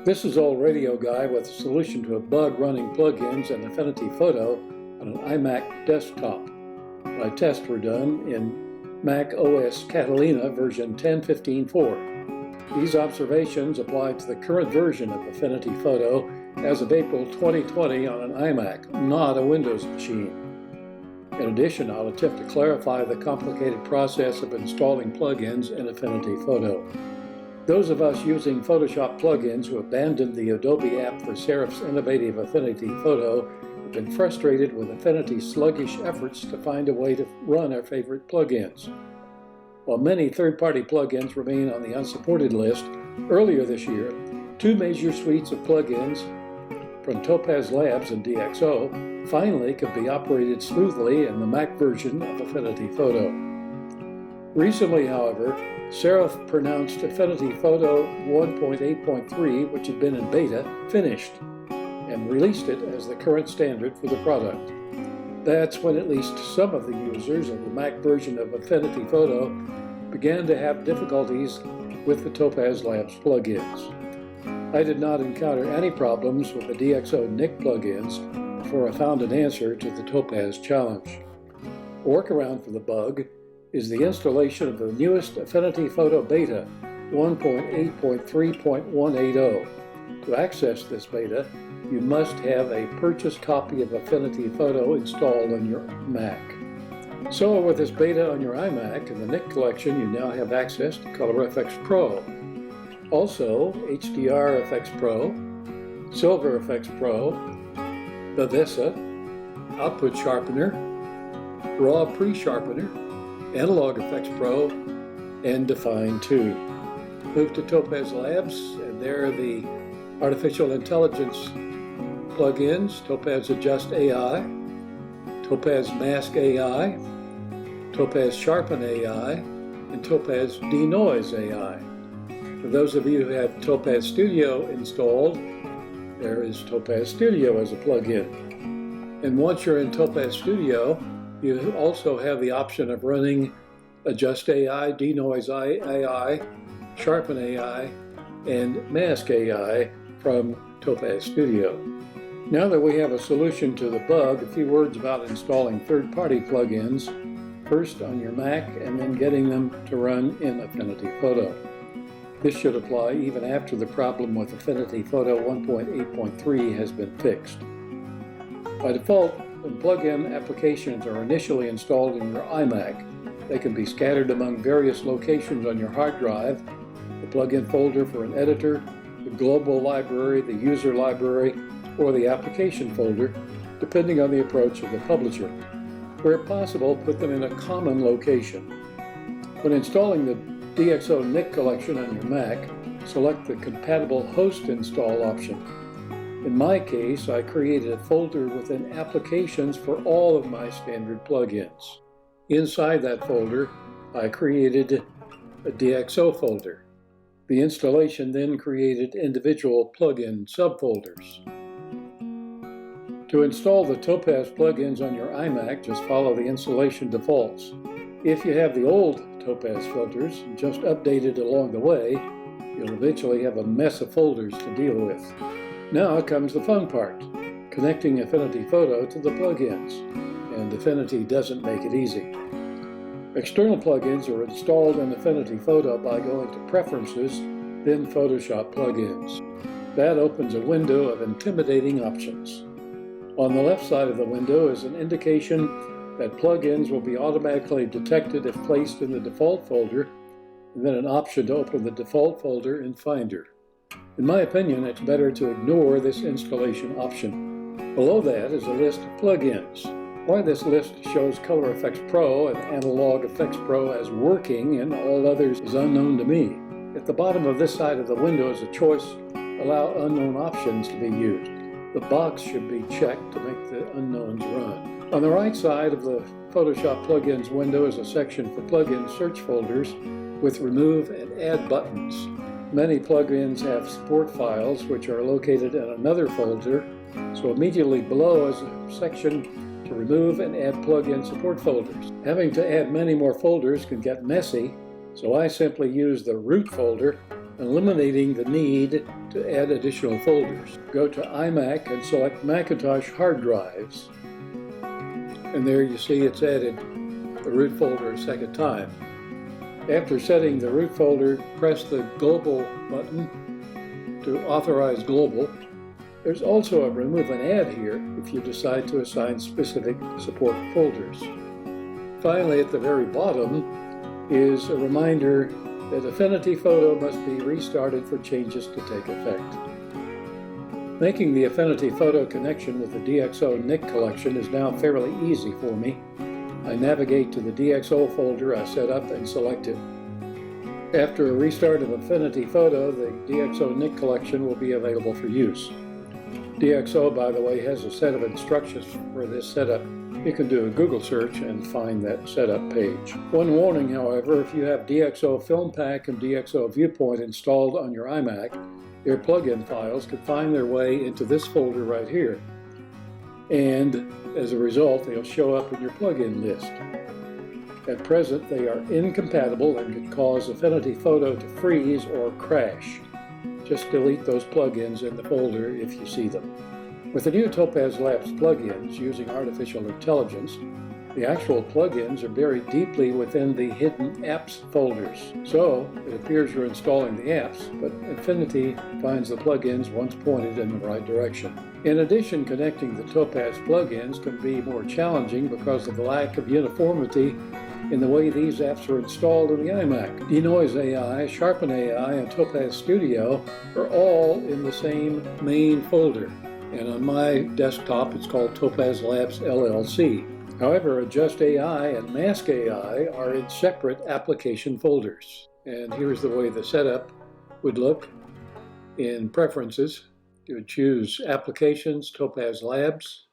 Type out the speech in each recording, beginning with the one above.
This is Old Radio Guy with a solution to a bug running plugins and Affinity Photo on an iMac desktop. My tests were done in Mac OS Catalina version 10.15.4. These observations apply to the current version of Affinity Photo as of April 2020 on an iMac, not a Windows machine. In addition, I'll attempt to clarify the complicated process of installing plugins in Affinity Photo. Those of us using Photoshop plugins who abandoned the Adobe app for Serif's innovative Affinity Photo have been frustrated with Affinity's sluggish efforts to find a way to run our favorite plugins. While many third-party plugins remain on the unsupported list, earlier this year, two major suites of plugins from Topaz Labs and DxO finally could be operated smoothly in the Mac version of Affinity Photo. Recently, however, Serif pronounced Affinity Photo 1.8.3, which had been in beta, finished, and released it as the current standard for the product. That's when at least some of the users of the Mac version of Affinity Photo began to have difficulties with the Topaz Labs plugins. I did not encounter any problems with the DxO Nik plugins before I found an answer to the Topaz challenge. A workaround for the bug is the installation of the newest Affinity Photo Beta 1.8.3.180. To access this beta, you must have a purchased copy of Affinity Photo installed on your Mac. So with this beta on your iMac and the Nik collection, you now have access to ColorFX Pro. Also, HDRFX Pro, SilverFX Pro, Vivessa, Output Sharpener, Raw Pre-Sharpener, Analog Effects Pro, and Define 2. Move to Topaz Labs, and there are the artificial intelligence plugins: Topaz Adjust AI, Topaz Mask AI, Topaz Sharpen AI, and Topaz Denoise AI. For those of you who have Topaz Studio installed, there is Topaz Studio as a plugin. And once you're in Topaz Studio, you also have the option of running Adjust AI, Denoise AI, Sharpen AI, and Mask AI from Topaz Studio. Now that we have a solution to the bug, a few words about installing third-party plugins, first on your Mac and then getting them to run in Affinity Photo. This should apply even after the problem with Affinity Photo 1.8.3 has been fixed. By default, when plugin applications are initially installed in your iMac, they can be scattered among various locations on your hard drive: the plugin folder for an editor, the global library, the user library, or the application folder, depending on the approach of the publisher. Where possible, put them in a common location. When installing the DxO Nik collection on your Mac, select the compatible host install option. In my case, I created a folder within Applications for all of my standard plugins. Inside that folder, I created a DxO folder. The installation then created individual plugin subfolders. To install the Topaz plugins on your iMac, just follow the installation defaults. If you have the old Topaz filters, just updated along the way, you'll eventually have a mess of folders to deal with. Now comes the fun part, connecting Affinity Photo to the plugins, and Affinity doesn't make it easy. External plugins are installed in Affinity Photo by going to Preferences, then Photoshop Plugins. That opens a window of intimidating options. On the left side of the window is an indication that plugins will be automatically detected if placed in the default folder, and then an option to open the default folder in Finder. In my opinion, it's better to ignore this installation option. Below that is a list of plugins. Why this list shows ColorFX Pro and Analog Effects Pro as working and all others is unknown to me. At the bottom of this side of the window is a choice: allow unknown options to be used. The box should be checked to make the unknowns run. On the right side of the Photoshop Plugins window is a section for plugin search folders with remove and add buttons. Many plugins have support files which are located in another folder, so immediately below is a section to remove and add plugin support folders. Having to add many more folders can get messy, so I simply use the root folder eliminating the need to add additional folders. Go to iMac and select Macintosh hard drives. And there you see it's added the root folder a second time. After setting the root folder, press the Global button to authorize global. There's also a remove and add here if you decide to assign specific support folders. Finally, at the very bottom is a reminder that Affinity Photo must be restarted for changes to take effect. Making the Affinity Photo connection with the DxO Nik collection is now fairly easy for me. I navigate to the DxO folder I set up and select it. After a restart of Affinity Photo, the DxO Nik collection will be available for use. DxO, by the way, has a set of instructions for this setup. You can do a Google search and find that setup page. One warning, however, if you have DxO Film Pack and DxO Viewpoint installed on your iMac, your plugin files could find their way into this folder right here. And as a result, they'll show up in your plugin list. At present, they are incompatible and could cause Affinity Photo to freeze or crash. Just delete those plugins in the folder if you see them. With the new Topaz Labs plugins using artificial intelligence, the actual plugins are buried deeply within the hidden apps folders. So it appears you're installing the apps, but Affinity finds the plugins once pointed in the right direction. In addition, connecting the Topaz plugins can be more challenging because of the lack of uniformity in the way these apps are installed in the iMac. Denoise AI, Sharpen AI, and Topaz Studio are all in the same main folder. And on my desktop, it's called Topaz Labs LLC. However, Adjust AI and Mask AI are in separate application folders. And here's the way the setup would look. In Preferences, you would choose Applications, Topaz Labs,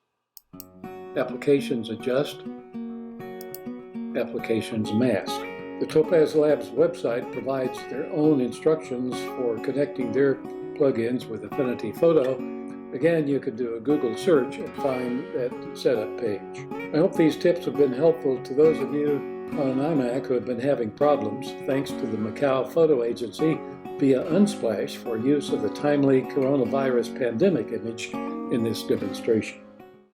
Applications Adjust, Applications Mask. The Topaz Labs website provides their own instructions for connecting their plugins with Affinity Photo. Again, you can do a Google search and find that setup page. I hope these tips have been helpful to those of you on an iMac who have been having problems, thanks to the Macau Photo Agency via Unsplash for use of the timely coronavirus pandemic image in this demonstration.